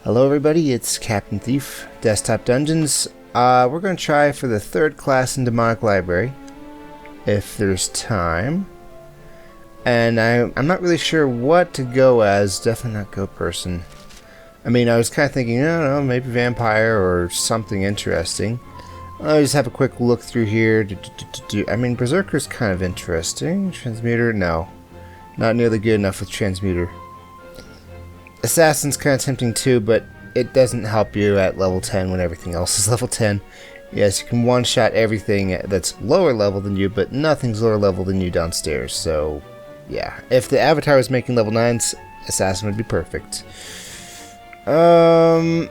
Hello everybody, it's Captain Thief, Desktop Dungeons. We're going to try for the third class in Demonic Library, if there's time. And I'm not really sure what to go as, definitely not go person. I mean, I was kind of thinking, I don't know, maybe vampire or something interesting. I'll just have a quick look through here. I mean, Berserker's kind of interesting. Transmuter, no. Not nearly good enough with Transmuter. Assassin's kind of tempting too, but it doesn't help you at level 10 when everything else is level 10. Yes, you can one-shot everything that's lower level than you, but nothing's lower level than you downstairs, so yeah. If the Avatar was making level 9s, Assassin would be perfect. Well,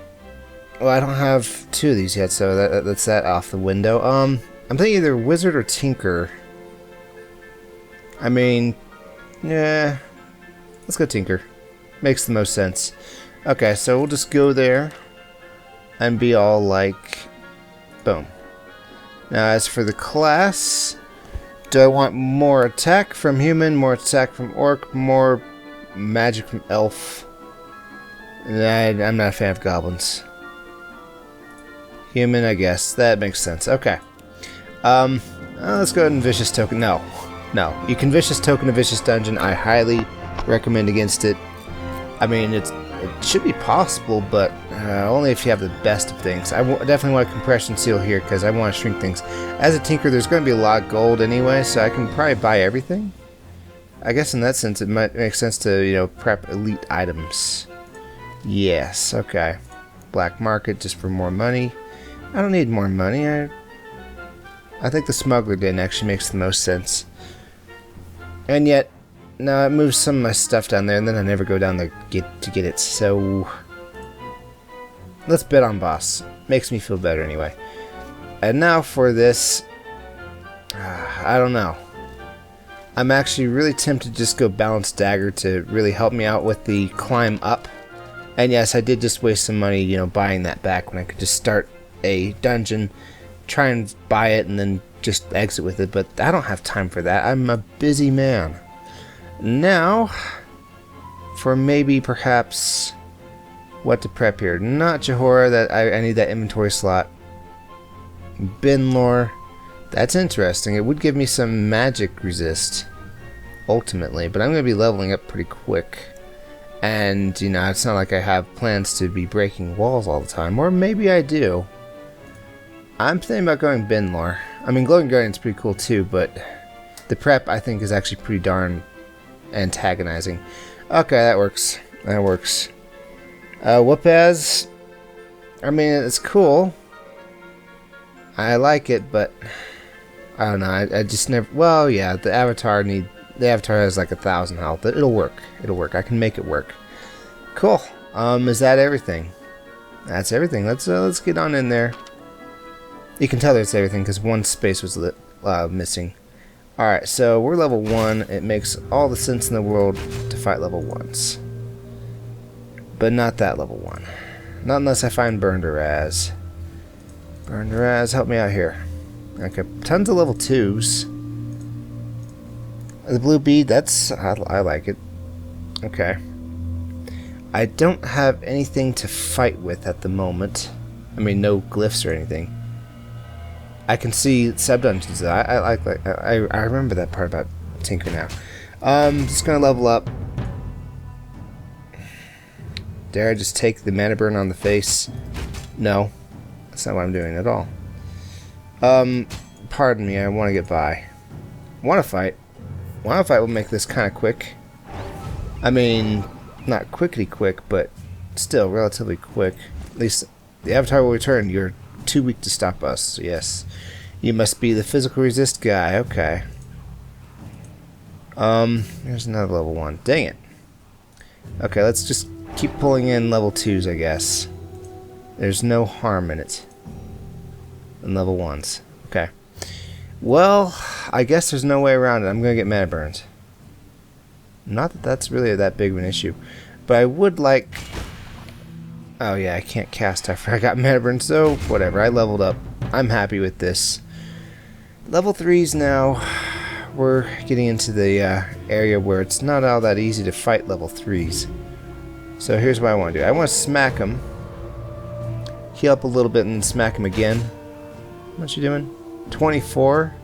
I don't have two of these yet, so that's that off the window. I'm thinking either Wizard or Tinker. I mean, yeah, let's go Tinker. Makes the most sense. Okay, so we'll just go there and be all like, boom. Now as for the class, do I want more attack from human, more attack from orc, more magic from elf? I'm not a fan of goblins. Human, I guess. That makes sense. Okay. Let's go ahead and Vicious Token. No. You can Vicious Token a Vicious Dungeon. I highly recommend against it. I mean, it should be possible, but only if you have the best of things. I definitely want a Compression Seal here because I want to shrink things. As a Tinker, there's going to be a lot of gold anyway, so I can probably buy everything. I guess in that sense, it might make sense to, prep elite items. Yes, okay. Black Market just for more money. I don't need more money. I think the Smuggler Den actually makes the most sense. And yet, no, it moves some of my stuff down there, and then I never go down there to get it, so let's bet on boss. Makes me feel better anyway. And now for this, I don't know. I'm actually really tempted to just go Balance Dagger to really help me out with the climb up. And yes, I did just waste some money, buying that back when I could just start a dungeon, try and buy it, and then just exit with it, but I don't have time for that. I'm a busy man. Now, for maybe, perhaps, what to prep here. Not Johora, that I need that inventory slot. Binlore, that's interesting. It would give me some magic resist, ultimately, but I'm going to be leveling up pretty quick. And, it's not like I have plans to be breaking walls all the time, or maybe I do. I'm thinking about going Binlore. I mean, Glowing Guardian's pretty cool too, but the prep, I think, is actually pretty darn antagonizing. Okay, that works. Whoopaz, I mean, it's cool. I like it, but I don't know. I just never. Well, yeah, the Avatar has like 1,000 health. It'll work. I can make it work. Cool. Is that everything? That's everything. Let's get on in there. You can tell there's everything because one space was missing. Alright, so we're level 1. It makes all the sense in the world to fight level 1s. But not that level 1. Not unless I find Burnderaz. Burnderaz, help me out here. Okay, tons of level 2s. The blue bead, I like it. Okay. I don't have anything to fight with at the moment. I mean, no glyphs or anything. I can see sub-dungeons. I remember that part about Tinker now. Just gonna level up. Dare I just take the mana burn on the face? No. That's not what I'm doing at all. Pardon me, I want to get by. Want to fight. Want to fight will make this kind of quick. I mean, not quickly quick, but still relatively quick. At least the Avatar will return. You're too weak to stop us. Yes. You must be the physical resist guy. Okay. There's another level 1. Dang it. Okay, let's just keep pulling in level 2s, I guess. There's no harm in it. In level 1s. Okay. Well, I guess there's no way around it. I'm going to get mana burned. Not that that's really that big of an issue. But I would like... Oh yeah, I can't cast after I got mana burn, so whatever. I leveled up. I'm happy with this. Level 3s now. We're getting into the area where it's not all that easy to fight level 3s. So here's what I want to do. I want to smack him. Heal up a little bit and then smack him again. What you doing? 24?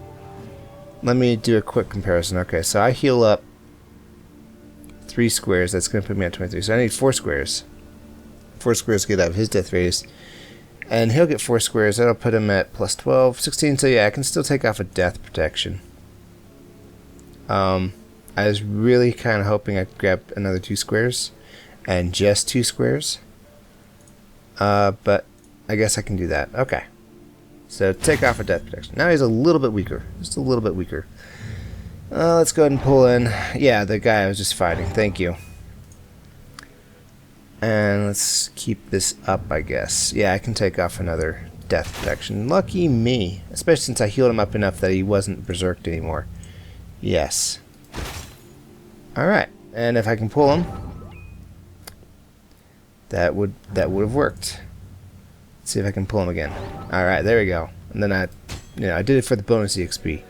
Let me do a quick comparison. Okay, so I heal up 3 squares. That's going to put me at 23. So I need 4 squares. 4 squares to get out of his death radius. And he'll get 4 squares. That'll put him at plus 12, 16. So yeah, I can still take off a death protection. I was really kind of hoping I could grab another 2 squares. And just 2 squares. But I guess I can do that. Okay. So take off a death protection. Now he's a little bit weaker. Just a little bit weaker. Let's go ahead and pull in. Yeah, the guy I was just fighting. Thank you. And let's keep this up, I guess. Yeah, I can take off another death protection. Lucky me. Especially since I healed him up enough that he wasn't berserked anymore. Yes. Alright. And if I can pull him, that would have worked. Let's see if I can pull him again. Alright, there we go. And then I did it for the bonus EXP.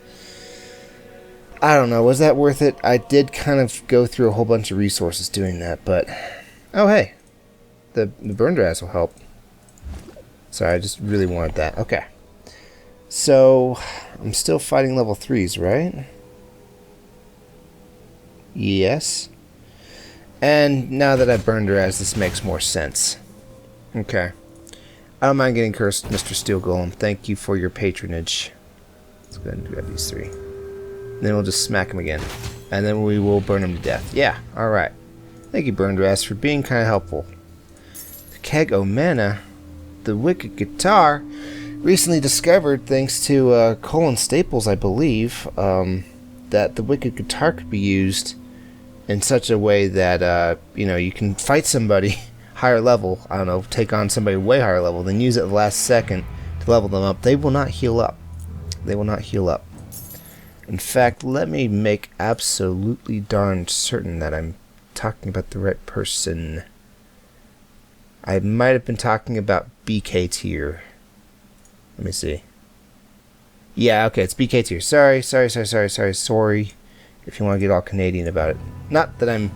I don't know, was that worth it? I did kind of go through a whole bunch of resources doing that, but... Oh, hey. The burn dress will help. Sorry, I just really wanted that. Okay. So, I'm still fighting level 3s, right? Yes. And now that I've burned her as, this makes more sense. Okay. I don't mind getting cursed, Mr. Steel Golem. Thank you for your patronage. Let's go ahead and grab these 3. And then we'll just smack him again. And then we will burn him to death. Yeah, alright. Thank you, Burndrass, for being kind of helpful. The Keg o' Mana, the Wicked Guitar, recently discovered, thanks to Colin Staples, I believe, that the Wicked Guitar could be used in such a way that, you can fight somebody higher level, I don't know, take on somebody way higher level, then use it at the last second to level them up. They will not heal up. They will not heal up. In fact, let me make absolutely darn certain that I'm talking about the right person. I might have been talking about BK tier. Let me see. Yeah, okay, it's BK tier. Sorry. If you want to get all Canadian about it. Not that I'm,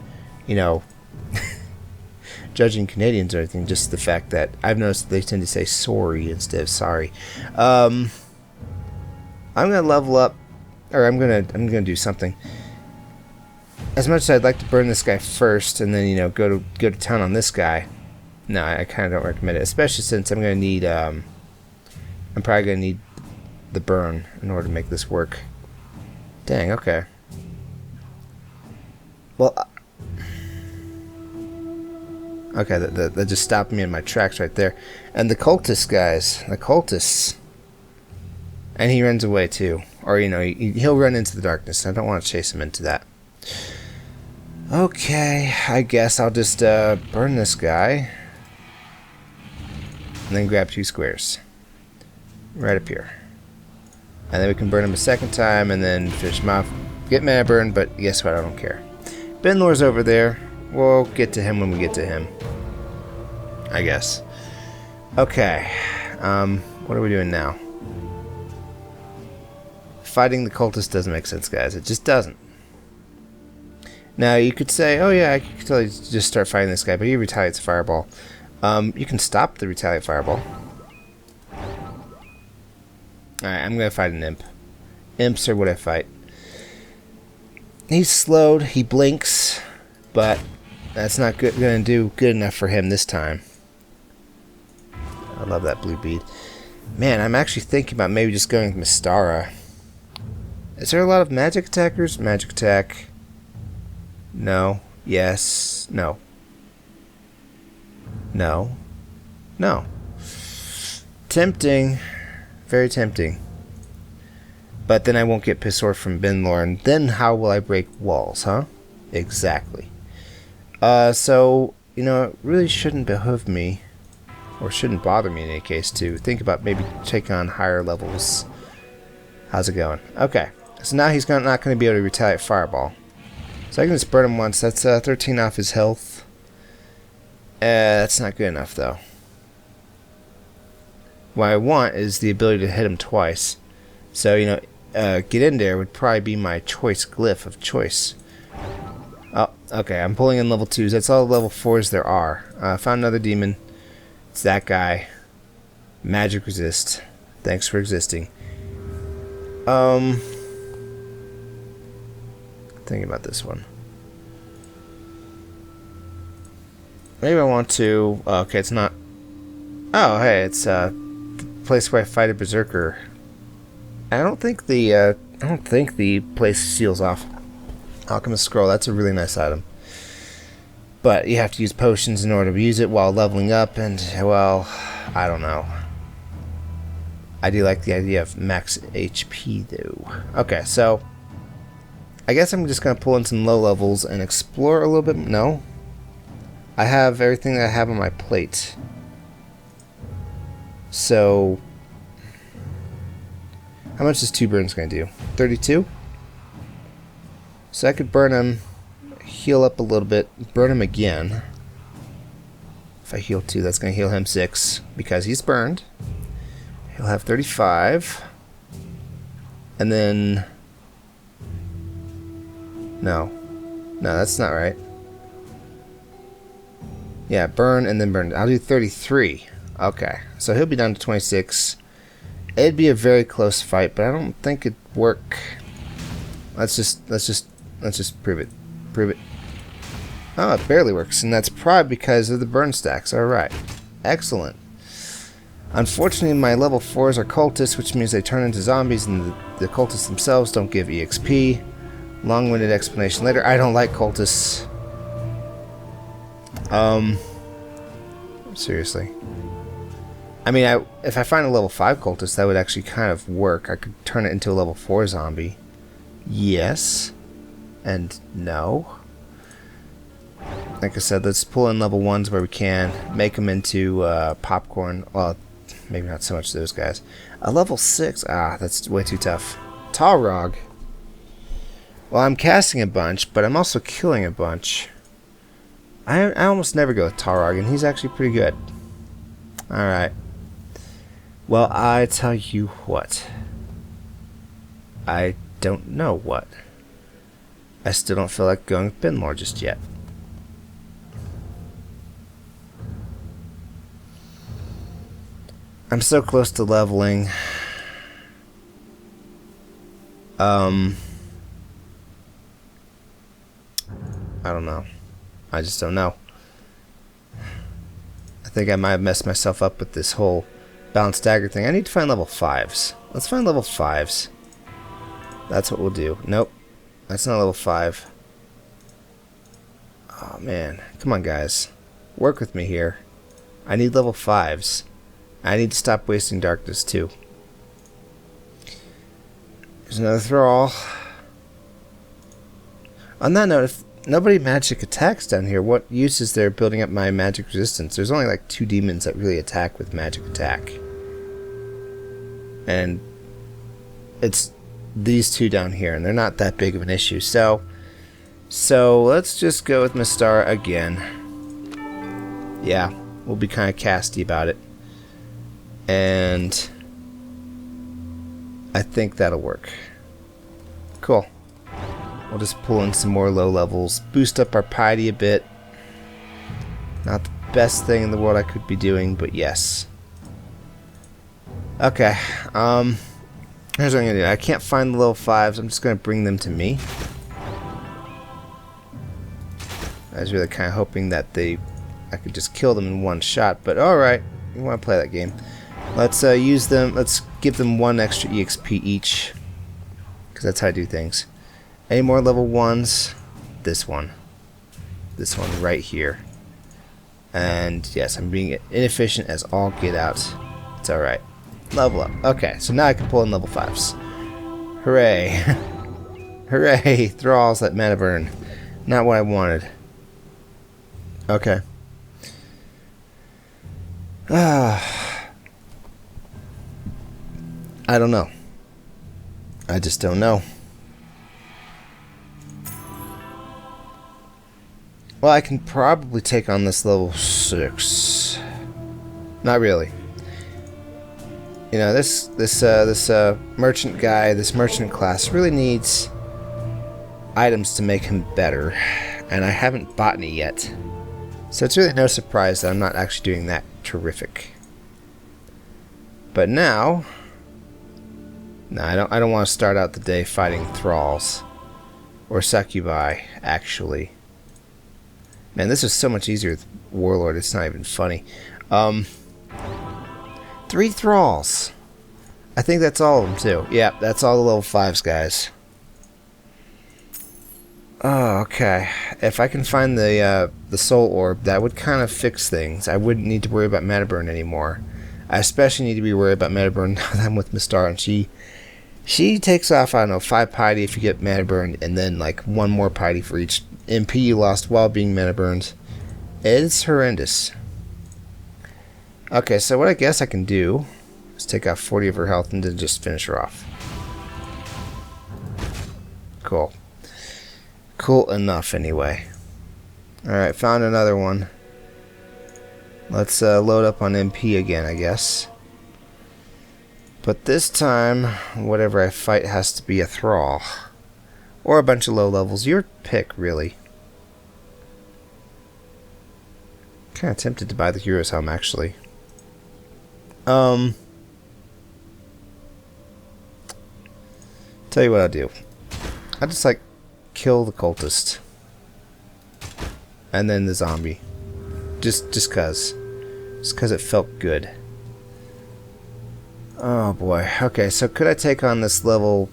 judging Canadians or anything, just the fact that I've noticed that they tend to say sorry instead of sorry. I'm gonna level up, or I'm gonna do something. As much as I'd like to burn this guy first, and then go to town on this guy, no, I kind of don't recommend it, especially since I'm gonna need I'm probably gonna need the burn in order to make this work. Dang, okay. Well. Okay, that just stopped me in my tracks right there. And the cultist guys, and he runs away too, or he'll run into the darkness. I don't want to chase him into that. Okay, I guess I'll just burn this guy, and then grab 2 squares right up here, and then we can burn him a second time, and then finish him off. Get mana burn, but guess what? I don't care. Benlor's over there. We'll get to him when we get to him, I guess. Okay. What are we doing now? Fighting the cultist doesn't make sense, guys. It just doesn't. Now, you could say, oh yeah, I could totally just start fighting this guy, but he retaliates a fireball. You can stop the retaliate fireball. Alright, I'm going to fight an imp. Imps are what I fight. He's slowed, he blinks, but that's not going to do good enough for him this time. I love that blue bead. Man, I'm actually thinking about maybe just going with Mystara. Is there a lot of magic attackers? Magic attack. No. Yes. No. No. No. Tempting. Very tempting. But then I won't get Pissor from Benlor, and then how will I break walls, huh? Exactly. So, it really shouldn't behoove me, or shouldn't bother me in any case, to think about maybe taking on higher levels. How's it going? Okay. So now he's not going to be able to retaliate fireball. So I can just burn him once. That's 13 off his health. That's not good enough, though. What I want is the ability to hit him twice. So, get in there would probably be my choice glyph of choice. Oh, Okay, I'm pulling in level 2s. That's all the level 4s there are. Found another demon. It's that guy. Magic resist. Thanks for existing. Thinking about this one. Maybe I want to... Oh, okay, it's not... Oh, hey, it's the place where I fight a berserker. I don't think the place seals off. Alchemist Scroll, that's a really nice item. But you have to use potions in order to use it while leveling up, and, well, I don't know. I do like the idea of max HP, though. Okay, so I guess I'm just going to pull in some low levels and explore a little bit. No. I have everything that I have on my plate. So, how much is 2 burns going to do? 32? So I could burn him, heal up a little bit, burn him again. If I heal 2, that's going to heal him 6, because he's burned. He'll have 35. And then... No, that's not right. Yeah, burn and then burn. I'll do 33. Okay, so he'll be down to 26. It'd be a very close fight, but I don't think it'd work. Let's just prove it. Prove it. Oh, it barely works, and that's probably because of the burn stacks. Alright. Excellent. Unfortunately, my level 4s are cultists, which means they turn into zombies, and the cultists themselves don't give EXP. Long-winded explanation later. I don't like cultists. Seriously. I mean, if I find a level 5 cultist, that would actually kind of work. I could turn it into a level 4 zombie. Yes. And no. Like I said, let's pull in level 1s where we can. Make them into popcorn. Well, maybe not so much those guys. A level 6. Ah, that's way too tough. Talrog. Well, I'm casting a bunch, but I'm also killing a bunch. I almost never go with Talrog, and he's actually pretty good. Alright. Well, I tell you what. I don't know what. I still don't feel like going with Binlord just yet. I'm so close to leveling. I don't know. I just don't know. I think I might have messed myself up with this whole balanced dagger thing. I need to find level 5s. Let's find level 5s. That's what we'll do. Nope. That's not level 5. Oh man. Come on guys. Work with me here. I need level 5s. I need to stop wasting darkness too. There's another thrall. On that note, if nobody magic attacks down here, what use is there building up my magic resistance? There's only like 2 demons that really attack with magic attack. And it's these 2 down here, and they're not that big of an issue. So let's just go with Mystara again. Yeah, we'll be kind of casty about it. And I think that'll work. Cool. We'll just pull in some more low levels, boost up our piety a bit. Not the best thing in the world I could be doing, but yes. Okay, here's what I'm gonna do. I can't find the level 5s, I'm just gonna bring them to me. I was really kind of hoping that I could just kill them in one shot, but alright, you want to play that game. Let's use them, let's give them 1 extra EXP each, because that's how I do things. Any more level 1s? This one right here. And yes, I'm being inefficient as all get out. It's alright. Level up. Okay, so now I can pull in level 5s. Hooray. Hooray, thralls that mana burn. Not what I wanted. Okay. I don't know. I just don't know. Well, I can probably take on this level 6. Not really. You know, this merchant guy, this merchant class really needs items to make him better. and I haven't bought any yet. So it's really no surprise that I'm not actually doing that terrific. But now, no, I don't want to start out the day fighting thralls or succubi, actually. Man, this is so much easier with Warlord, it's not even funny. 3 thralls. I think that's all of them too. Yeah, that's all the level 5s, guys. Oh, okay. If I can find the soul orb, that would kind of fix things. I wouldn't need to worry about mana burn anymore. I especially need to be worried about mana burn now that I'm with Mystara, and she takes off, I don't know, 5 piety if you get mana burned, and then like 1 more piety for each MP you lost while being mana burned. It's horrendous. Okay, so what I guess I can do is take off 40 of her health and then just finish her off. Cool. Cool enough, anyway. Alright, found another one. Let's load up on MP again, I guess. But this time, whatever I fight has to be a thrall. Or a bunch of low levels. Your pick, really. Kind of tempted to buy the Hero's Helm, actually. Tell you what I'll do. I'll just, like, kill the cultist. And then the zombie. Just cause. Just cause it felt good. Oh boy. Okay, so could I take on this level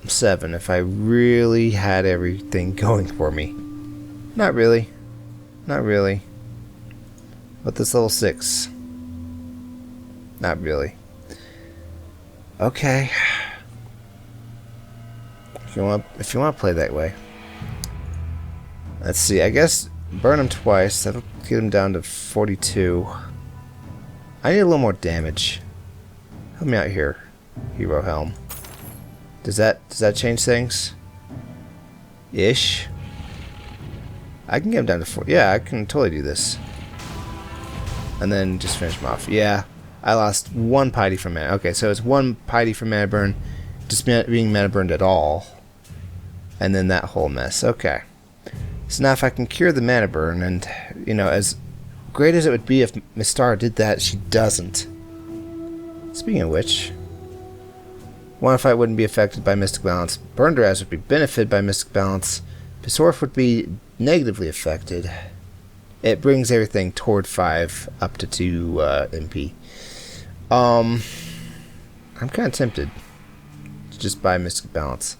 7 if I really had everything going for me? Not really. Not really. But this level 6? Not really. Okay. If you want to play that way. Let's see. I guess burn him twice. That'll get him down to 42. I need a little more damage. Help me out here, Hero Helm. Does that change things? Ish. I can get him down to 4. Yeah, I can totally do this. And then just finish him off. Yeah, I lost 1 piety from mana. Okay, so it's 1 piety from mana burn, just being mana burned at all. And then that whole mess. Okay. So now if I can cure the mana burn, and, you know, as great as it would be if Mystara did that, she doesn't. Speaking of which, one fight wouldn't be affected by Mystic Balance. Burnderaz would be benefited by Mystic Balance. Pisorf would be negatively affected. It brings everything toward 5 up to 2 MP. I'm kind of tempted to just buy Mystic Balance.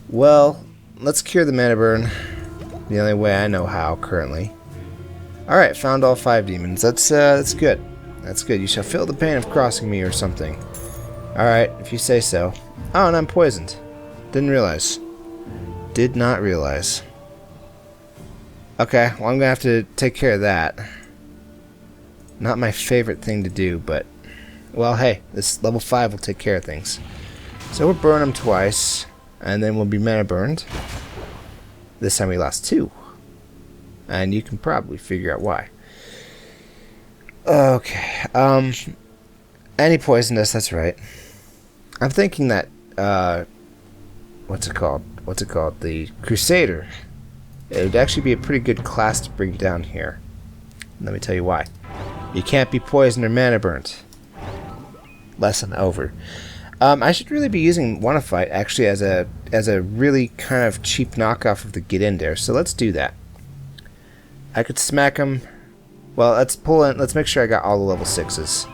Well, let's cure the mana burn. The only way I know how currently. Alright, found all 5 demons. That's good. That's good. You shall feel the pain of crossing me or something. Alright, if you say so. Oh, and I'm poisoned. Didn't realize. Did not realize. Okay, well I'm going to have to take care of that. Not my favorite thing to do, but... well, hey, this level 5 will take care of things. So we'll burn them twice, and then we'll be mana burned. This time we lost 2. And you can probably figure out why. Okay, and he poisoned us, that's right. I'm thinking that, what's it called? The Crusader. It would actually be a pretty good class to bring down here. Let me tell you why. You can't be poisoned or mana burnt. Lesson over. I should really be using Wanna Fight actually as a really kind of cheap knockoff of the Get In there. So let's do that. I could smack him. Well, let's pull in. Let's make sure I got all the level 6s.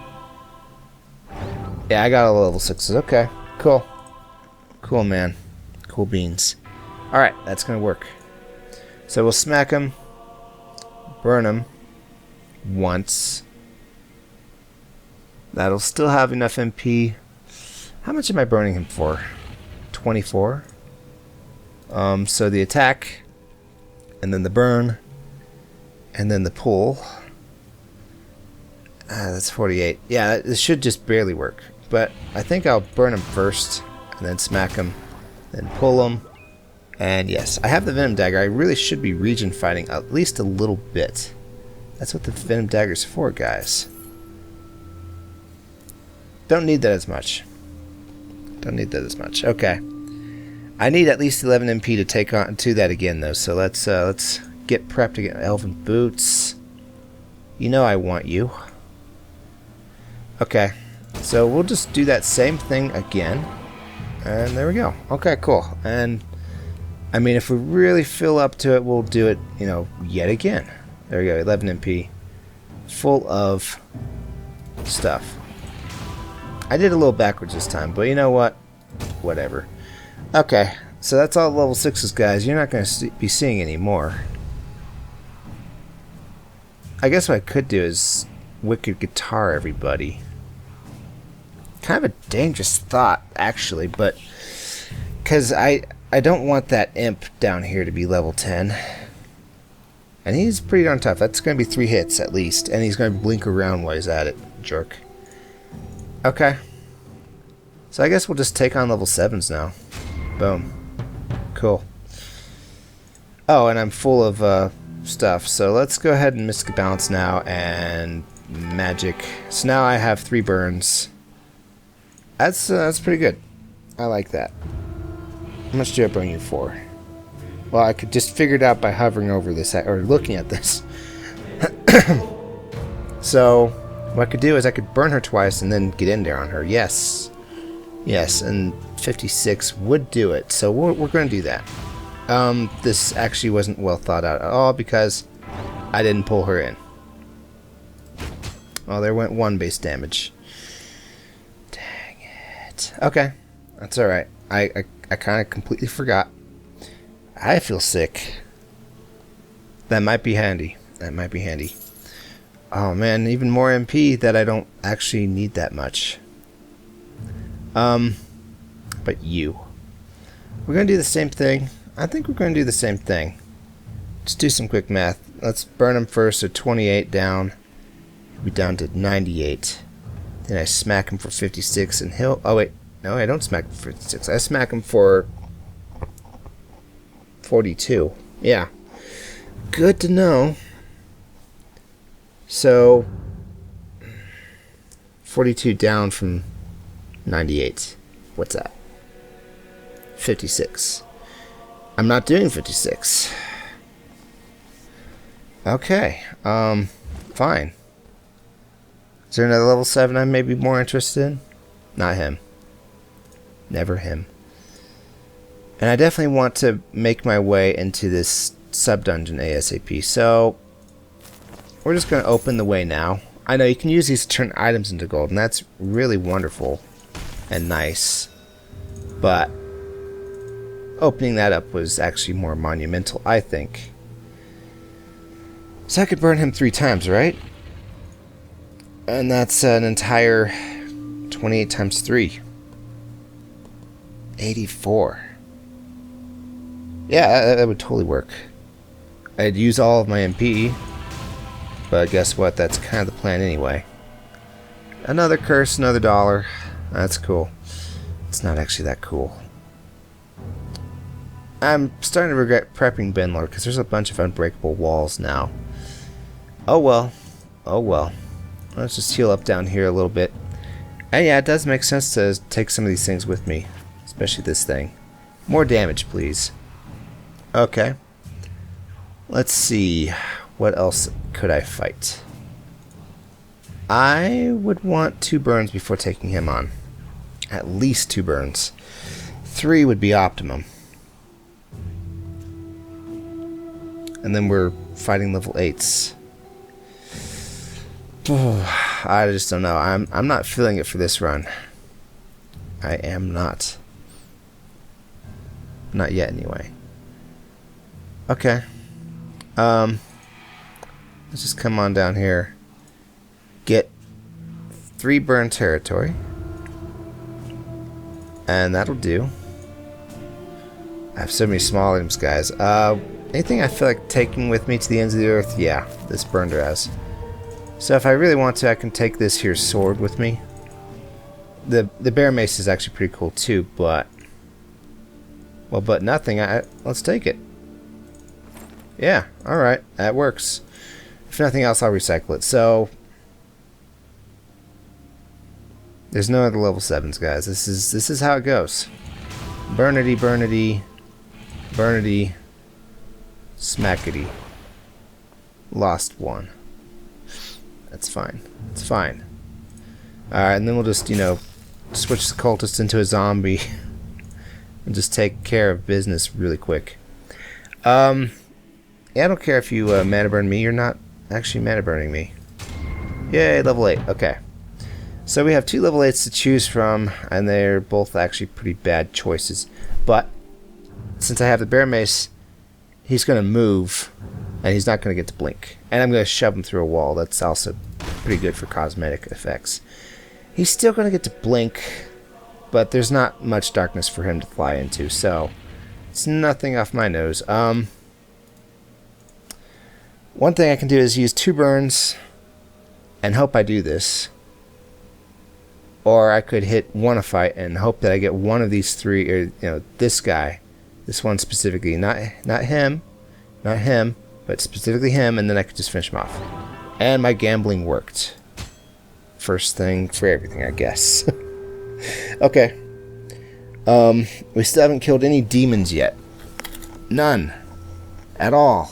Yeah, I got all the level 6s. Okay, cool. Cool, man. Cool beans. All right, that's gonna work. So we'll smack him, burn him once. That'll still have enough MP. How much am I burning him for? 24. So the attack, and then the burn, and then the pull. That's 48. Yeah, this should just barely work. But I think I'll burn him first, and then smack him, then pull him. And yes, I have the Venom Dagger. I really should be region fighting at least a little bit. That's what the Venom Dagger's for, guys. Don't need that as much. Don't need that as much. Okay. I need at least 11 MP to take on to that again, though. So let's get prepped to get Elven Boots. You know I want you. Okay, so we'll just do that same thing again. And there we go. Okay, cool. And I mean, if we really feel up to it, we'll do it, you know, yet again. There we go, 11 MP. Full of stuff. I did a little backwards this time, but you know what? Whatever. Okay, so that's all level 6s, guys. You're not going to be seeing any more. I guess what I could do is Wicked Guitar everybody. Kind of a dangerous thought, actually, but because I don't want that imp down here to be level 10. And he's pretty darn tough. That's going to be 3 hits at least, and he's going to blink around while he's at it, jerk. Okay. So I guess we'll just take on level 7s now. Boom. Cool. Oh, and I'm full of stuff, so let's go ahead and Mystic Balance now, and magic. So now I have 3 burns. That's pretty good. I like that. How much do I burn you for? Well, I could just figure it out by hovering over this, or looking at this. So, what I could do is I could burn her twice and then get in there on her. Yes. Yes, and 56 would do it. So we're going to do that. This actually wasn't well thought out at all because I didn't pull her in. Oh, there went 1 base damage. Dang it. Okay, that's alright. I kind of completely forgot. I feel sick. That might be handy. That might be handy. Oh man, even more MP that I don't actually need that much. But you. We're going to do the same thing. I think we're going to do the same thing. Just do some quick math. Let's burn him first, so 28 down. He'll be down to 98. Then I smack him for 56 and he'll... Oh wait, no, I don't smack him for 56. I smack him for 42. Yeah. Good to know. So 42 down from 98. What's that? 56. I'm not doing 56. Okay. Fine. Is there another level 7 I may be more interested in? Not him. Never him. And I definitely want to make my way into this sub-dungeon ASAP. So we're just going to open the way now. I know you can use these to turn items into gold, and that's really wonderful and nice. But opening that up was actually more monumental, I think. So I could burn him 3 times, right? And that's an entire 28 times 3. 84. Yeah, that would totally work. I'd use all of my MP, but guess what? That's kind of the plan anyway. Another curse, another dollar. That's cool. It's not actually that cool. I'm starting to regret prepping Benlord because there's a bunch of unbreakable walls now. Oh well. Oh well. Let's just heal up down here a little bit. And yeah, it does make sense to take some of these things with me. Especially this thing. More damage, please. Okay. Let's see. What else could I fight? I would want 2 burns before taking him on. At least 2 burns. 3 would be optimum. And then we're fighting level 8s. I just don't know. I'm not feeling it for this run. I am not. Not yet, anyway. Okay. Let's just come on down here. Get 3 burn territory. And that'll do. I have so many small items, guys. Anything I feel like taking with me to the ends of the earth? Yeah, this burned has. So if I really want to, I can take this here sword with me. The bear mace is actually pretty cool too, but... Well, but nothing. Let's take it. Yeah, alright. That works. If nothing else, I'll recycle it. So... There's no other level 7s, guys. This is how it goes. Burnity, Burnity, Burnity, Smackity. Lost one. That's fine. It's fine. Alright, and then we'll just, you know, switch the cultist into a zombie and just take care of business really quick. Yeah, I don't care if you mana burn me. You're not actually mana burning me. Yay, level 8. Okay. So we have 2 level 8s to choose from, and they're both actually pretty bad choices. But since I have the Bear Mace, he's going to move, and he's not going to get to blink. And I'm going to shove him through a wall. That's also pretty good for cosmetic effects. He's still going to get to blink, but there's not much darkness for him to fly into, so it's nothing off my nose. One thing I can do is use 2 burns and hope I do this. Or I could hit one a fight and hope that I get one of these 3, or, you know, this guy. This one specifically. Not him, but specifically him, and then I could just finish him off. And my gambling worked. First thing for everything, I guess. Okay. We still haven't killed any demons yet. None. At all.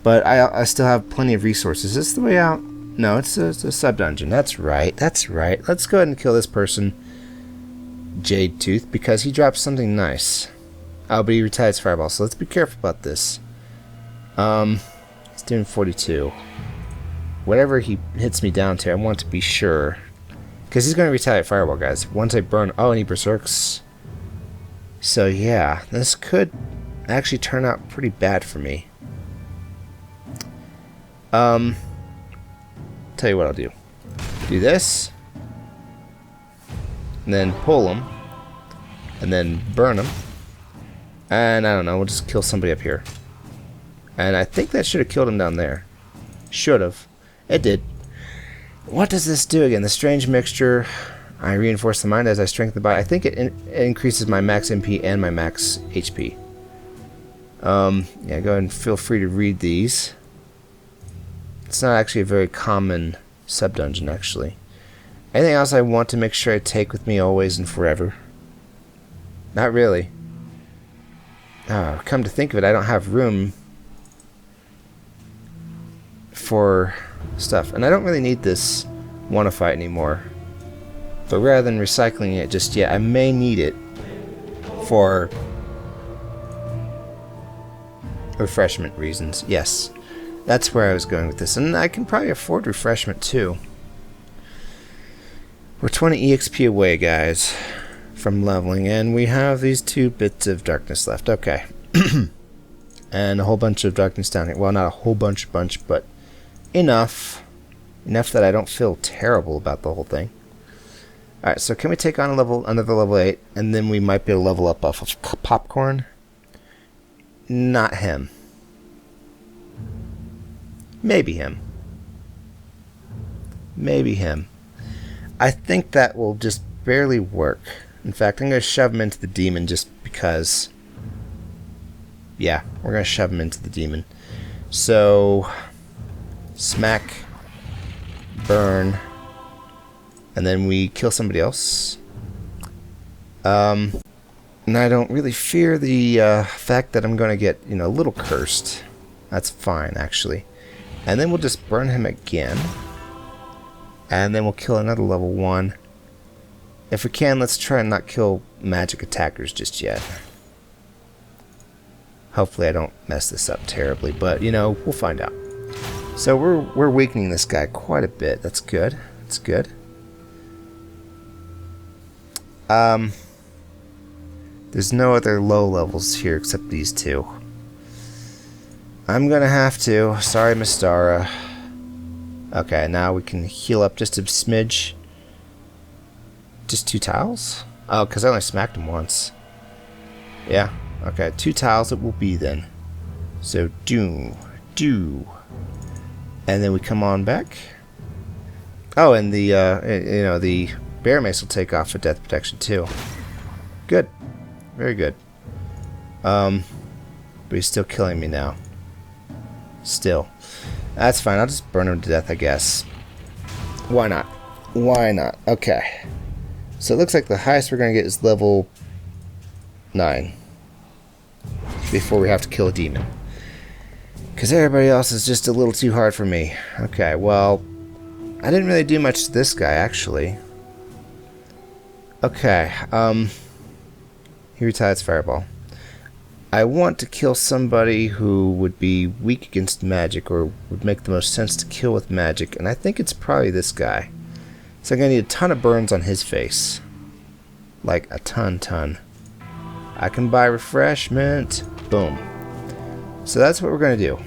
But I still have plenty of resources. Is this the way out? No, it's a sub-dungeon. That's right. That's right. Let's go ahead and kill this person, Jade Tooth, because he dropped something nice. Oh, but he retired Fireball, so let's be careful about this. He's doing 42. Whatever he hits me down to, I want to be sure. Because he's going to retaliate Fireball, guys. Once I burn... Oh, and he berserks. So, yeah. This could actually turn out pretty bad for me. Tell you what I'll do. Do this. And then pull him. And then burn him. And I don't know, we'll just kill somebody up here. And I think that should have killed him down there. Should have. It did. What does this do again? The strange mixture. I reinforce the mind as I strengthen the body. I think it increases my max MP and my max HP. Yeah, go ahead and feel free to read these. It's not actually a very common sub-dungeon, actually. Anything else I want to make sure I take with me always and forever? Not really. Come to think of it, I don't have room for stuff. And I don't really need this Wanna-Fight anymore. But rather than recycling it just yet, I may need it for refreshment reasons. Yes. That's where I was going with this. And I can probably afford refreshment too. We're 20 EXP away, guys, from leveling. And we have these 2 bits of darkness left. Okay. And a whole bunch of darkness down here. Well, not a whole bunch, but enough. Enough that I don't feel terrible about the whole thing. Alright, so can we take on another level 8? And then we might be able to level up off of Popcorn? Not him. Maybe him. Maybe him. I think that will just barely work. In fact, I'm going to shove him into the demon just because... Yeah, we're going to shove him into the demon. So... Smack. Burn. And then we kill somebody else. And I don't really fear the fact that I'm going to get, you know, a little cursed. That's fine, actually. And then we'll just burn him again. And then we'll kill another level 1. If we can, let's try and not kill magic attackers just yet. Hopefully I don't mess this up terribly, but, you know, we'll find out. So we're weakening this guy quite a bit. That's good. That's good. There's no other low levels here except these 2. I'm gonna have to. Sorry, Miss Dara. Okay, now we can heal up just a smidge. Just 2 tiles? Oh, because I only smacked him once. Yeah, okay, 2 tiles it will be then. So, do. And then we come on back. Oh, and the, you know, the Bear Mace will take off for death protection too. Good. Very good. But he's still killing me now. Still. That's fine. I'll just burn him to death, I guess. Why not? Why not? Okay. So it looks like the highest we're going to get is level 9 before we have to kill a demon. Because everybody else is just a little too hard for me. Okay, well, I didn't really do much to this guy, actually. Okay, he retires Fireball. I want to kill somebody who would be weak against magic, or would make the most sense to kill with magic, and I think it's probably this guy. So I'm going to need a ton of burns on his face. Like a ton. I can buy refreshment. Boom. So that's what we're going to do.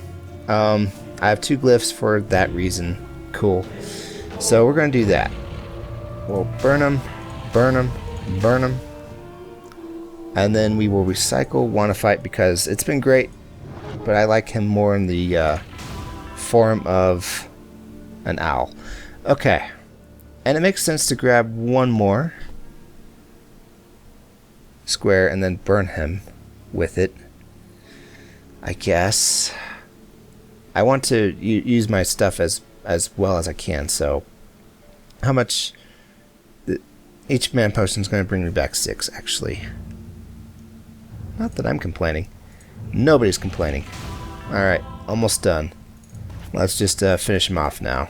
I have 2 glyphs for that reason. Cool. So we're going to do that. We'll burn them, and then we will recycle Wanna Fight because it's been great, but I like him more in the form of an owl. Okay. And it makes sense to grab one more square and then burn him with it, I guess. I want to use my stuff as well as I can, so how much... Each man potion is going to bring me back 6, actually. Not that I'm complaining. Nobody's complaining. Alright, almost done. Let's just finish him off now.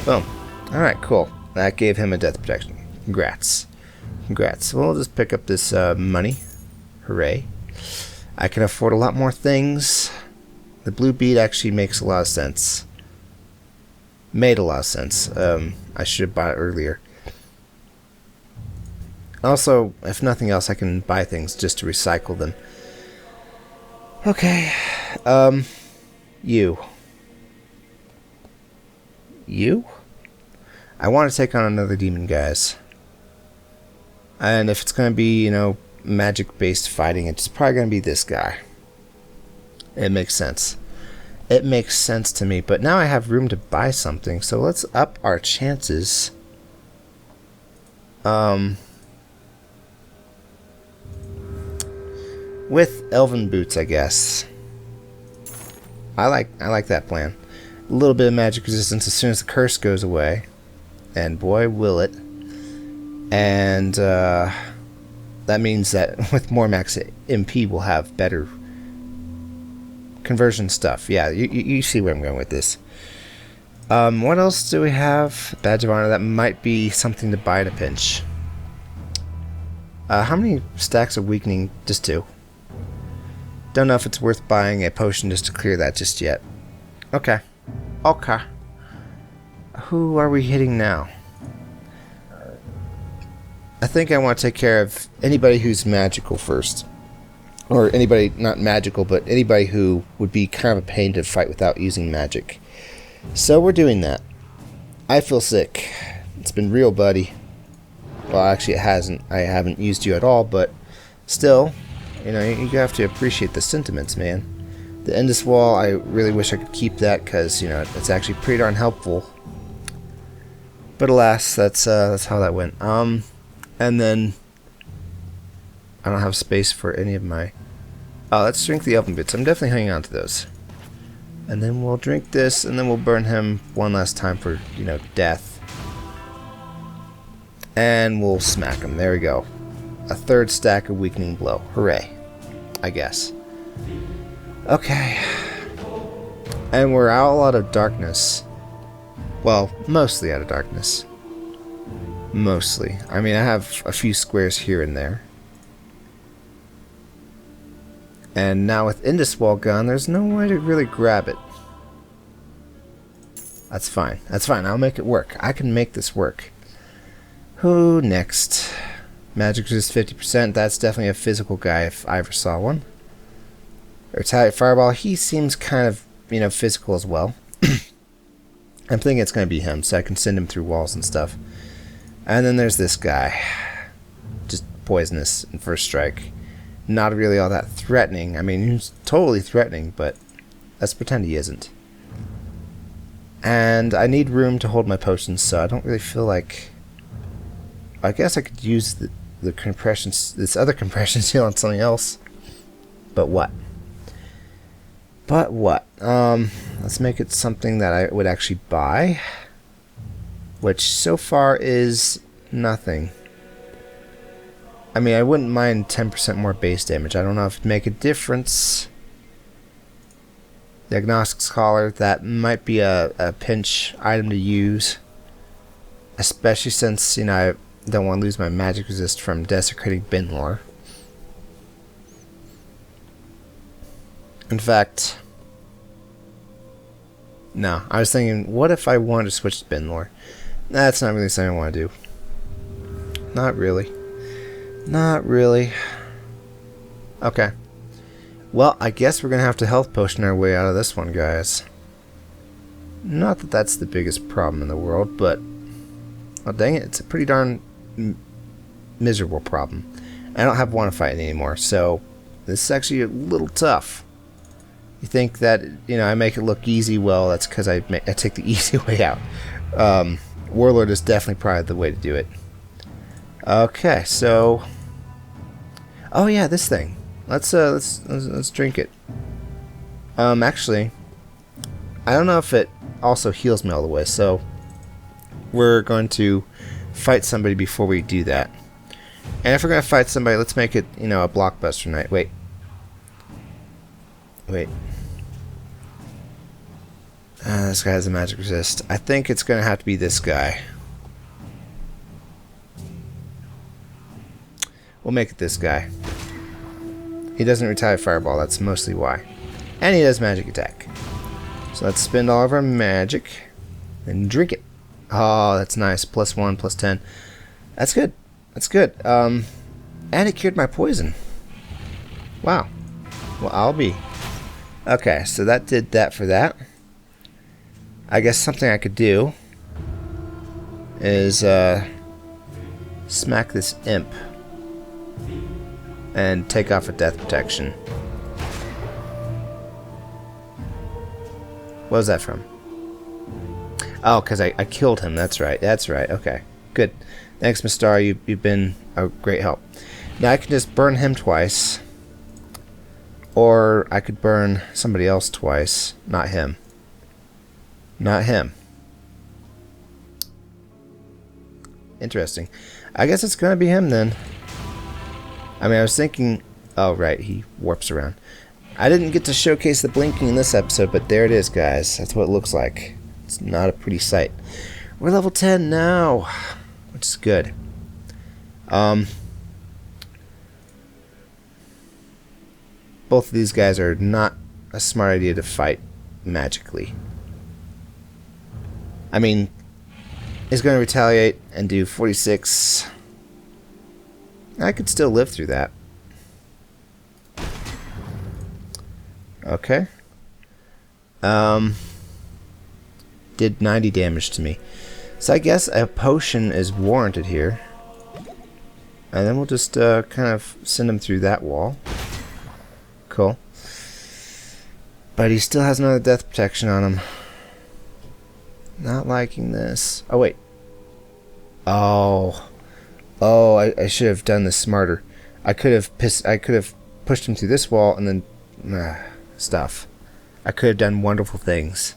Boom. Alright, cool. That gave him a death protection. Congrats. Congrats. Well, we'll just pick up this money. Hooray. I can afford a lot more things. The blue bead actually makes a lot of sense. Made a lot of sense. I should have bought it earlier. Also, if nothing else, I can buy things just to recycle them. Okay. You. You? I want to take on another demon, guys. And if it's going to be, you know, magic-based fighting, it's probably going to be this guy. It makes sense. It makes sense to me, but now I have room to buy something, so let's up our chances. With Elven Boots, I guess. I like that plan. A little bit of magic resistance as soon as the curse goes away. And boy, will it. And that means that with more max MP, we'll have better conversion stuff. Yeah, you see where I'm going with this. What else do we have? Badge of Honor. That might be something to buy at a pinch. How many stacks of weakening? Just 2. Don't know if it's worth buying a potion just to clear that just yet. Okay. Okay. Who are we hitting now? I think I want to take care of anybody who's magical first. Or anybody, not magical, but anybody who would be kind of a pain to fight without using magic. So we're doing that. I feel sick. It's been real, buddy. Well, actually it hasn't. I haven't used you at all, but still, you know, you have to appreciate the sentiments, man. The Endless Wall, I really wish I could keep that because, you know, it's actually pretty darn helpful. But alas, that's how that went. And then I don't have space for any of my... Oh, let's drink the Elven Bits. I'm definitely hanging on to those. And then we'll drink this, and then we'll burn him one last time for, you know, death. And we'll smack him. There we go. A 3rd stack of Weakening Blow. Hooray. I guess. Okay. And we're out of darkness. Well, mostly out of darkness. Mostly. I mean, I have a few squares here and there. And now with Endless Wall gone, there's no way to really grab it. That's fine. That's fine. I'll make it work. I can make this work. Who next? Magic resist 50%. That's definitely a physical guy if I ever saw one. Retaliate Fireball. He seems kind of, you know, physical as well. I'm thinking it's going to be him, so I can send him through walls and stuff. And then there's this guy. Just poisonous in first strike. Not really all that threatening. I mean, he's totally threatening, but let's pretend he isn't. And I need room to hold my potions, so I don't really feel like... I guess I could use the compression, this other compression seal on something else. But what? But what? Let's make it something that I would actually buy. Which so far is nothing. I mean, I wouldn't mind 10% more base damage. I don't know if it'd make a difference. The Agnostic Scholar, that might be a pinch item to use. Especially since, you know, I don't want to lose my magic resist from desecrating Binlor. In fact, no, I was thinking, what if I wanted to switch to Binlor? That's not really something I want to do. Not really. Not really. Okay. Well, I guess we're going to have to health potion our way out of this one, guys. Not that that's the biggest problem in the world, but... oh, dang it, it's a pretty darn miserable problem. I don't have one fight anymore, so this is actually a little tough. You think that, you know, I make it look easy? Well, that's because I take the easy way out. Warlord is definitely probably the way to do it. Okay, so... oh yeah, this thing. Let's drink it. Actually, I don't know if it also heals me all the way, so we're going to fight somebody before we do that. And if we're going to fight somebody, let's make it, you know, a blockbuster night. Wait. This guy has a magic resist. I think it's going to have to be this guy. We'll make it this guy. He doesn't retire Fireball, that's mostly why. And he does magic attack. So let's spend all of our magic and drink it. Oh, that's nice. +1, +10. That's good. That's good. And it cured my poison. Wow. Well, I'll be. Okay, so that did that for that. I guess something I could do is smack this imp and take off a death protection. What was that from? Oh, because I killed him. That's right. That's right. Okay. Good. Thanks, Mistar. You've been a great help. Now I can just burn him twice. Or I could burn somebody else twice. Not him. Not him. Interesting. I guess it's going to be him then. I mean, I was thinking... oh, right. He warps around. I didn't get to showcase the blinking in this episode, but there it is, guys. That's what it looks like. It's not a pretty sight. We're level 10 now, which is good. Both of these guys are not a smart idea to fight magically. I mean, he's going to retaliate and do 46. I could still live through that. Okay. Did 90 damage to me. So I guess a potion is warranted here. And then we'll just kind of send him through that wall. Cool. But he still has another death protection on him. Not liking this. Oh, wait. Oh. Oh, I should have done this smarter. I could have pushed him through this wall and then stuff. I could have done wonderful things.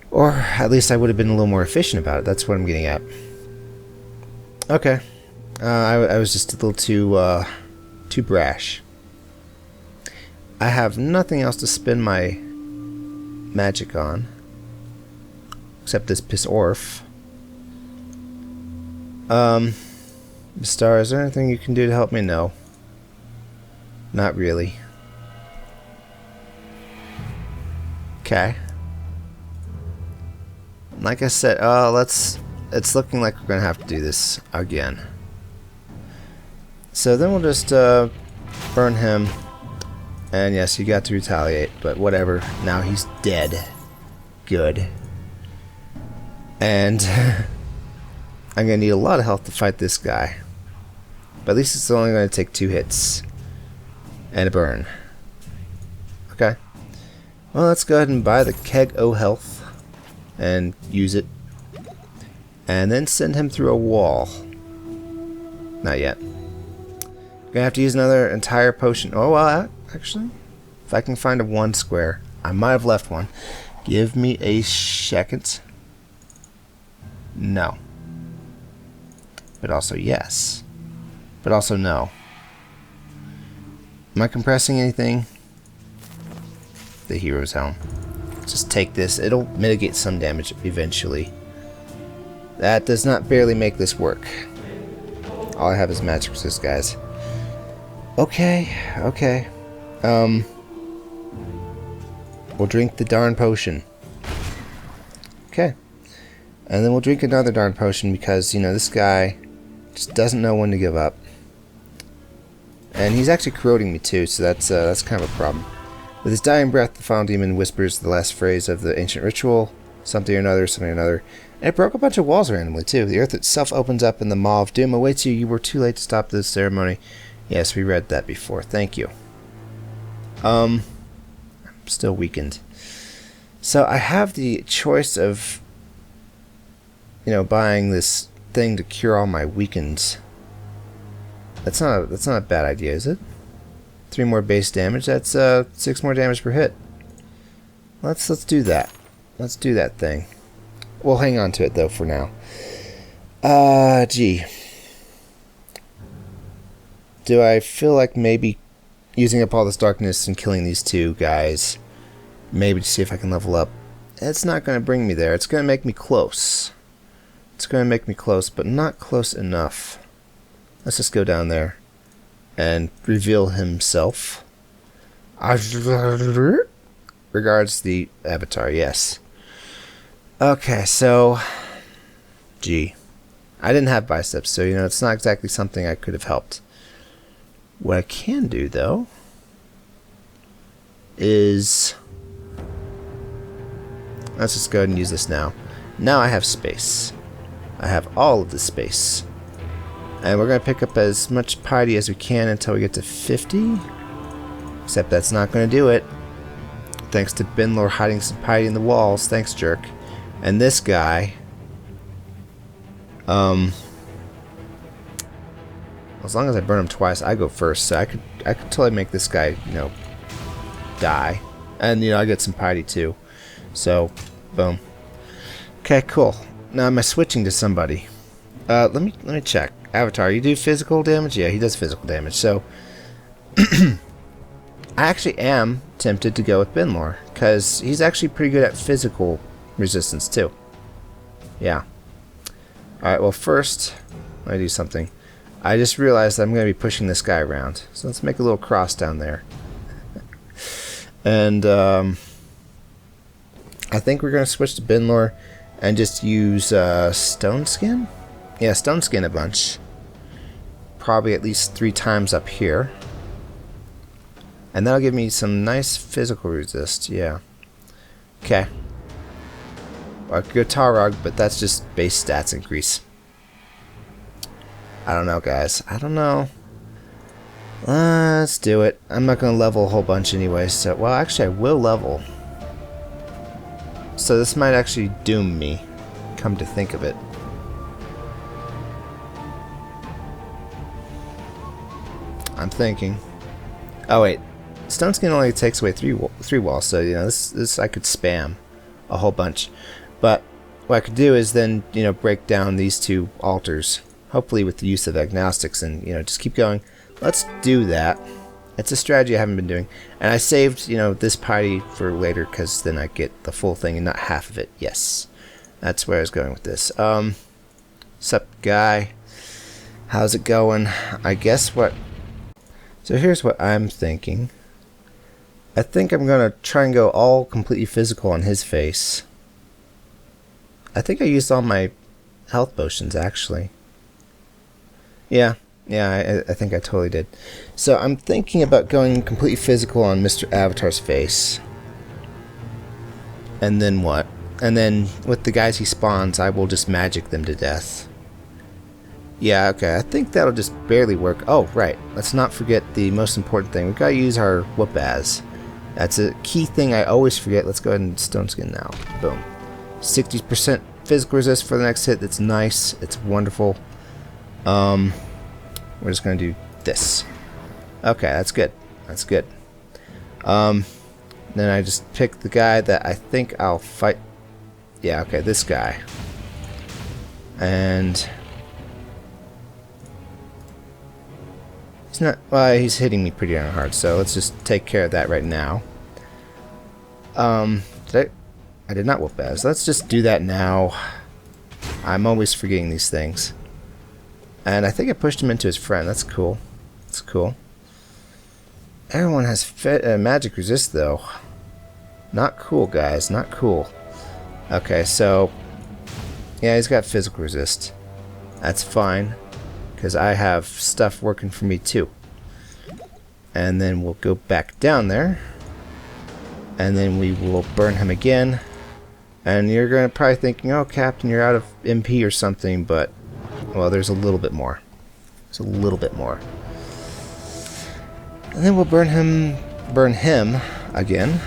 Or at least I would have been a little more efficient about it. That's what I'm getting at. Okay. I was just a little too brash. I have nothing else to spend my magic on. Except this piss orf. Star, is there anything you can do to help me? No. Not really. Okay. Like I said, it's looking like we're gonna have to do this again. So then we'll just burn him. And yes, you got to retaliate, but whatever. Now he's dead. Good. And I'm gonna need a lot of health to fight this guy. But at least it's only gonna take 2 hits. And a burn. Okay. Well, let's go ahead and buy the Keg O Health. And use it. And then send him through a wall. Not yet. Gonna have to use another entire potion. Oh, well, actually, if I can find a 1 square. I might have left one. Give me a second. No. But also yes. but also no. Am I compressing anything? The hero's helm. Just take this. It'll mitigate some damage eventually. That does not barely make this work. All I have is magic resist, guys. Okay, okay. We'll drink the darn potion. Okay. And then we'll drink another darn potion because, you know, this guy just doesn't know when to give up. And he's actually corroding me too, so that's kind of a problem. With his dying breath, the final demon whispers the last phrase of the ancient ritual. Something or another, something or another. And it broke a bunch of walls randomly too. The earth itself opens up and the maw of doom awaits you. You were too late to stop this ceremony. Yes, we read that before. Thank you. I'm still weakened. So I have the choice of, you know, buying this thing to cure all my weakens. That's not a bad idea, is it? 3 more base damage. That's 6 more damage per hit. Let's do that. Let's do that thing. We'll hang on to it though for now. Gee. Do I feel like maybe using up all this darkness and killing these two guys, maybe to see if I can level up? It's not going to bring me there. It's going to make me close. It's going to make me close, but not close enough. Let's just go down there and reveal himself. Regards the avatar, yes. Okay, so, gee, I didn't have biceps, so, you know, it's not exactly something I could have helped. What I can do, though, is, let's just go ahead and use this now. Now I have space. I have all of the space. And we're going to pick up as much piety as we can until we get to 50. Except that's not going to do it. Thanks to Binlor hiding some piety in the walls. Thanks, jerk. And this guy, as long as I burn him twice, I go first. So I could totally make this guy, you know, die. And, you know, I get some piety too. So, boom. Okay, cool. Now am I switching to somebody? Let me check. Avatar, you do physical damage? Yeah, he does physical damage. So, I actually am tempted to go with Binlor, because he's actually pretty good at physical resistance too. Yeah. Alright, well first, let me do something. I just realized that I'm going to be pushing this guy around. So let's make a little cross down there. And, I think we're going to switch to Binlor and just use, Stone Skin? Yeah, Stone Skin a bunch. Probably at least 3 times up here. And that'll give me some nice physical resist, yeah. Okay. I could go Tarog, but that's just base stats increase. I don't know, guys. I don't know. Let's do it. I'm not going to level a whole bunch anyway, so... Well, actually, I will level. So this might actually doom me, come to think of it. I'm thinking. Oh, wait. Stone Skin only takes away 3 walls, so, you know, this I could spam a whole bunch. But what I could do is then, you know, break down these 2 altars, hopefully with the use of agnostics, and, you know, just keep going. Let's do that. It's a strategy I haven't been doing. And I saved, you know, this piety for later, because then I get the full thing and not half of it. Yes. That's where I was going with this. Sup, guy? How's it going? I guess what... So here's what I'm thinking. I think I'm going to try and go all completely physical on his face. I think I used all my health potions, actually. Yeah, I think I totally did. So I'm thinking about going completely physical on Mr. Avatar's face. And then what? And then with the guys he spawns, I will just magic them to death. Yeah, okay, I think that'll just barely work. Oh, right. Let's not forget the most important thing. We've got to use our Whoop-As. That's a key thing I always forget. Let's go ahead and Stone Skin now. Boom. 60% physical resist for the next hit. That's nice. It's wonderful. We're just going to do this. Okay, that's good. That's good. Then I just pick the guy that I think I'll fight. Yeah, okay, this guy. And... He's not... Well, he's hitting me pretty darn hard, so let's just take care of that right now. I did not whoop Az. Let's just do that now. I'm always forgetting these things. And I think I pushed him into his friend. That's cool. That's cool. Everyone has magic resist, though. Not cool, guys. Not cool. Okay, so... Yeah, he's got physical resist. That's fine. Because I have stuff working for me, too. And then we'll go back down there. And then we will burn him again. And you're going to probably thinking, oh, Captain, you're out of MP or something, but, well, there's a little bit more. There's a little bit more. And then we'll burn him again.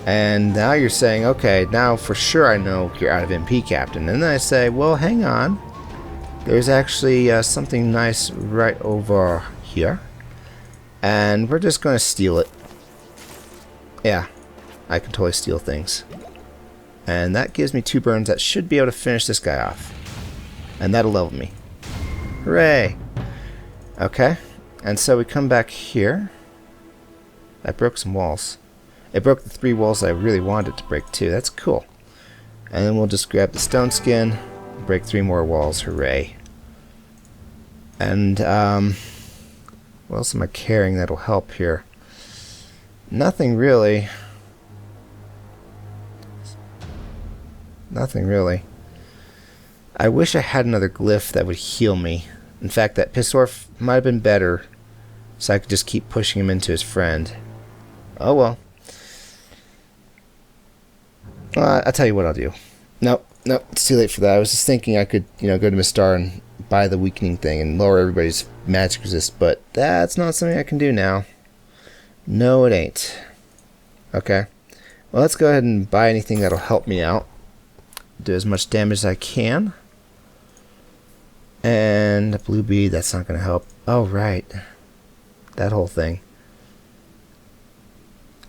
And now you're saying, okay, now for sure I know you're out of MP, Captain. And then I say, well, hang on. There's actually something nice right over here. And we're just going to steal it. Yeah, I can totally steal things. And that gives me 2 burns that should be able to finish this guy off. And that'll level me. Hooray! Okay, and so we come back here. I broke some walls. It broke the 3 walls I really wanted to break too. That's cool. And then we'll just grab the stone skin, break 3 more walls. Hooray! And what else am I carrying that'll help here? Nothing really. Nothing really. I wish I had another glyph that would heal me. In fact, that Pissorf might have been better, so I could just keep pushing him into his friend. Oh well. I'll tell you what I'll do. Nope, it's too late for that. I was just thinking I could, go to Mistar and buy the weakening thing and lower everybody's magic resist, but that's not something I can do now. No, it ain't. Okay. Well, let's go ahead and buy anything that'll help me out. Do as much damage as I can. And a blue bead, that's not going to help. Oh, right. That whole thing.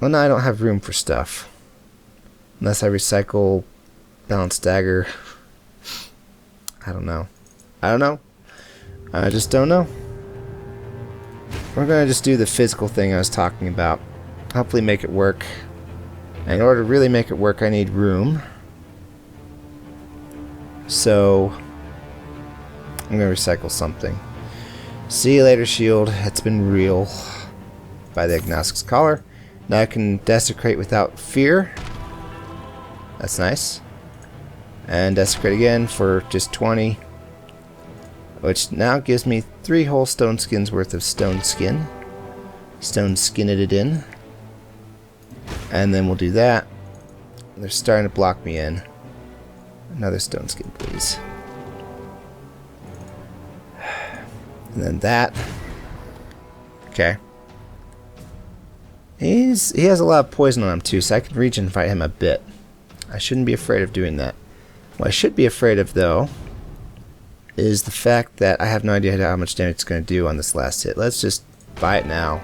Well, now I don't have room for stuff. Unless I recycle Balanced Dagger. I don't know. I just don't know. We're going to just do the physical thing I was talking about. Hopefully make it work. And in order to really make it work, I need room. So, I'm going to recycle something. See you later, shield. It's been real. By the Agnostic's Collar. Now I can desecrate without fear. That's nice. And desecrate again for just 20. Which now gives me 3 whole stone skins worth of stone skin. Stone skinned it in. And then we'll do that. They're starting to block me in. Another stone skin, please. And then that. Okay. He has a lot of poison on him too, so I can reach and fight him a bit. I shouldn't be afraid of doing that. What I should be afraid of, though, is the fact that I have no idea how much damage it's going to do on this last hit. Let's just buy it now.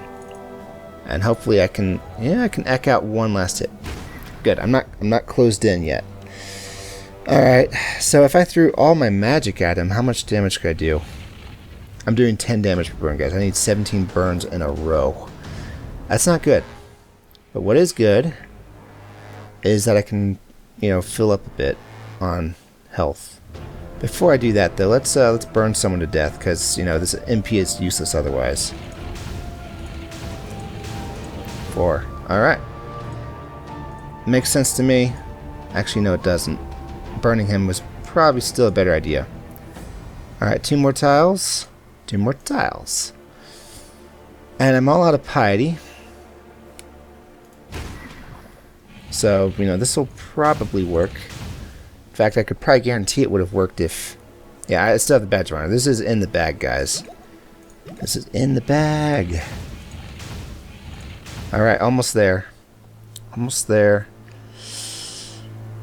And hopefully I can eck out 1 last hit. Good, I'm not closed in yet. Alright, so if I threw all my magic at him, how much damage could I do? I'm doing 10 damage per burn, guys. I need 17 burns in a row. That's not good. But what is good is that I can, fill up a bit on health. Before I do that, though, let's burn someone to death, because, this MP is useless otherwise. 4. Alright. Makes sense to me. Actually, no, it doesn't. Burning him was probably still a better idea. Alright, 2 more tiles. 2 more tiles. And I'm all out of piety. So, this will probably work. In fact, I could probably guarantee it would have worked if... Yeah, I still have the badge runner. This is in the bag, guys. This is in the bag. Alright, almost there. Almost there.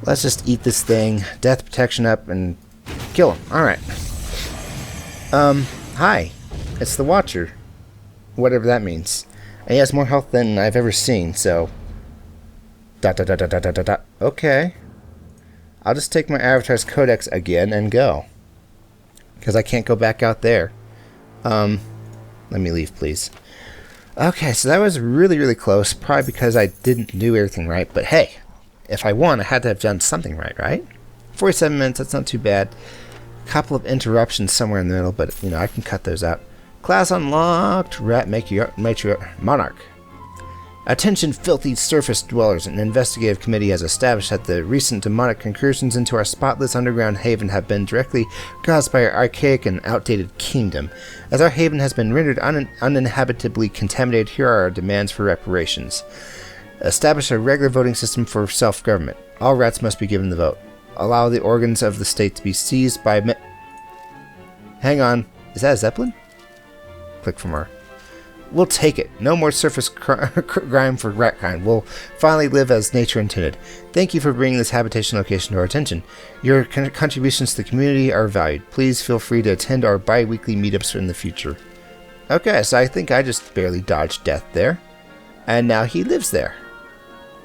Let's just eat this thing. Death protection up and kill him. Alright. Hi. It's the Watcher. Whatever that means. And he has more health than I've ever seen, so... Okay. I'll just take my Avatar's Codex again and go. Because I can't go back out there. Let me leave, please. Okay, so that was really, really close. Probably because I didn't do everything right. But hey, if I won, I had to have done something right, right? 47 minutes, that's not too bad. A couple of interruptions somewhere in the middle, but, you know, I can cut those out. Class unlocked. Rat matriarch monarch. Attention, filthy surface dwellers. An investigative committee has established that the recent demonic incursions into our spotless underground haven have been directly caused by our archaic and outdated kingdom. As our haven has been rendered uninhabitably contaminated, here are our demands for reparations. Establish a regular voting system for self-government. All rats must be given the vote. Allow the organs of the state to be seized by... Hang on. Is that a Zeppelin? Click for more. We'll take it. No more surface grime for ratkind. We'll finally live as nature intended. Thank you for bringing this habitation location to our attention. Your contributions to the community are valued. Please feel free to attend our bi-weekly meetups in the future. Okay, so I think I just barely dodged death there. And now he lives there.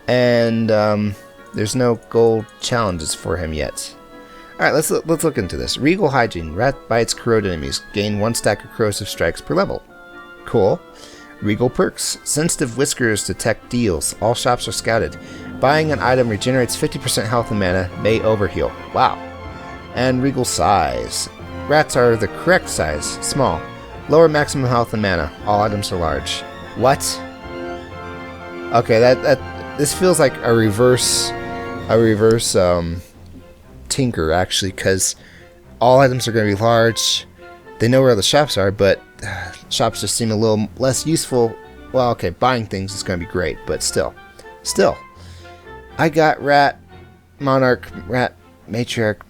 And there's no gold challenges for him yet. Alright, let's look into this. Regal Hygiene. Rat bites corrode enemies. Gain 1 stack of corrosive strikes per level. Cool. Regal Perks. Sensitive Whiskers detect deals. All shops are scouted. Buying an item regenerates 50% health and mana. May overheal. Wow. And Regal Size. Rats are the correct size. Small. Lower maximum health and mana. All items are large. What? Okay, this feels like a reverse Tinker, actually, because all items are going to be large. They know where the shops are, but shops just seem a little less useful. Well, okay, buying things is going to be great, but still. I got Rat Monarch, Rat Matriarch,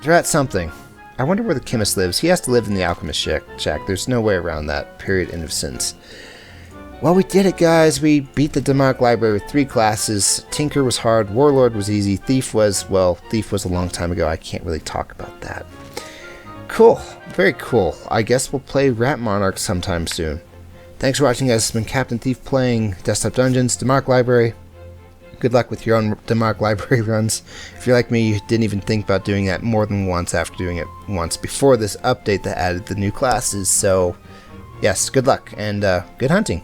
Rat something. I wonder where the chemist lives. He has to live in the alchemist shack. There's no way around that. Period. End of sentence. Well, we did it, guys. We beat the demonic library with 3 classes. Tinker was hard. Warlord was easy. Thief was a long time ago. I can't really talk about that. Cool. Very cool. I guess we'll play Rat Monarch sometime soon. Thanks for watching, guys. It's been Captain Thief playing Desktop Dungeons, Demonic Library. Good luck with your own Demonic Library runs. If you're like me, you didn't even think about doing that more than once after doing it once before this update that added the new classes. So, yes, good luck and good hunting.